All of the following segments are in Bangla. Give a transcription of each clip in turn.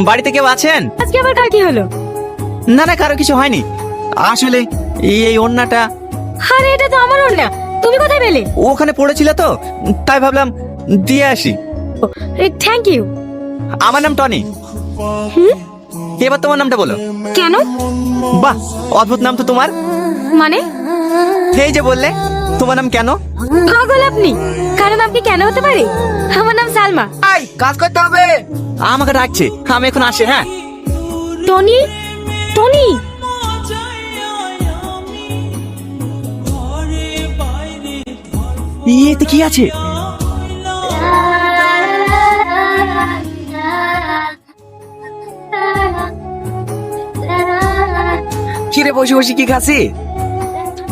বাড়িতে কেউ আছেন? আজকে আবার কার কি হলো? না না, কারো কিছু হয়নি। আসলে এই ওড়নাটা আরে এটা তো আমার ওড়না, তুমি কোথায় পেলে? ওখানে পড়েছিল তো, তাই ভাবলাম দিয়ে আসি। Thank you. আমার নাম টনি। এবার তোমার নামটা বলো। কেন? বাহ, অদ্ভুত নাম তো তোমার। মানে? এই যে বললে তোমার নাম কেন। পাগল আপনি, কারণ আপনি কেন হতে পারে? আমার নাম সালমা। এই, কাজ করতে হবে। আমাকে ডাকছে, আমি এখন আসি। হ্যাঁ। Tony, Tony. এতে কি আছে? কিরে বসে বসে কি খাসি?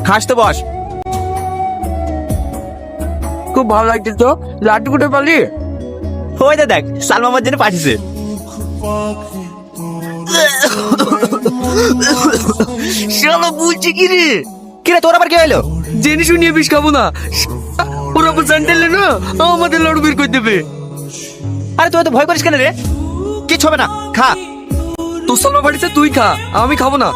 খাস তো বস। খুব ভালো লাগছে তো। লাড্ডু কোটে পালি? ওই দা দেখ, সালমা আমার জন্য পাঠিয়েছে। শালা বলছি কি রে? কিরে তোর আবার কি হলো? জেনে শুনিয়ে বিষ খাবো না। ওরা আবার স্যান্ডেলে না আমাদের লাড়ু বের করে দেবে। আরে তুই তো ভয় করিস কেন রে? কিছু হবে না, খা। তোর সালমা বাড়িতে তুই খা, আমি খাবো না।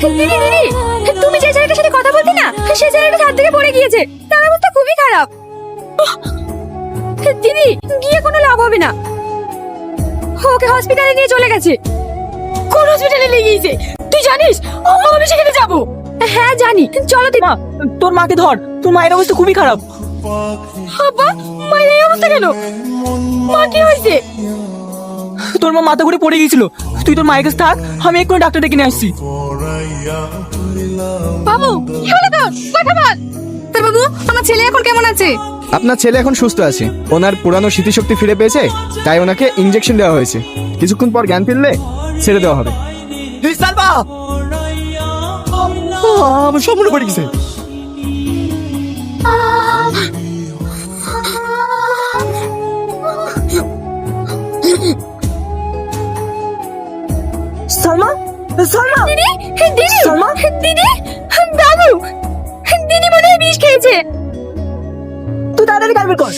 দিদি, দিদি, তুমি যে ছেলেটার সাথে কথা বলতে না, সেই ছেলেটা ছাদ থেকে পড়ে গিয়েছে। তার অবস্থা খুবই খারাপ। দিদি, গিয়ে কোনো লাভ হবে না। ওকে হসপিটালে নিয়ে চলে গেছে। কোন হসপিটালে নিয়ে গিয়েছে তুই জানিস? আমি সেখানে যাব। হ্যাঁ জানি, চলো দিদি। তোর মাকে ধর, তোর মায়ের অবস্থা খুবই খারাপ। আব্বা, মায়ের এই অবস্থা কেন? মা কি হয়েছে? তোর মা মাথা ঘুরে পড়ে গিয়েছিল। তুই তোর মায়ের কাছে থাক, আমি এক্ষুনি ডাক্তার ডেকে নিয়ে আসছি। বাবু, কি হলো তোর? কথা বল। তোর বাবু, আমার ছেলে এখন কেমন আছে? আপনার ছেলে এখন সুস্থ আছে। ওনার পুরানো স্মৃতিশক্তি ফিরে পেয়েছে, তাই ওনাকে ইনজেকশন দেওয়া হয়েছে। কিছুক্ষণ পর জ্ঞান ফিরলে ছেড়ে দেওয়া হবে। সালমা, আমার স্বপ্ন পড়ে গেছে। সালমা, সালমা, দিদি, দিদি, সালমা? দিদি, বাবু, দিদি মনে হয় বিষ খেয়েছে। তুই তাড়াতাড়ি কাজ বের কর।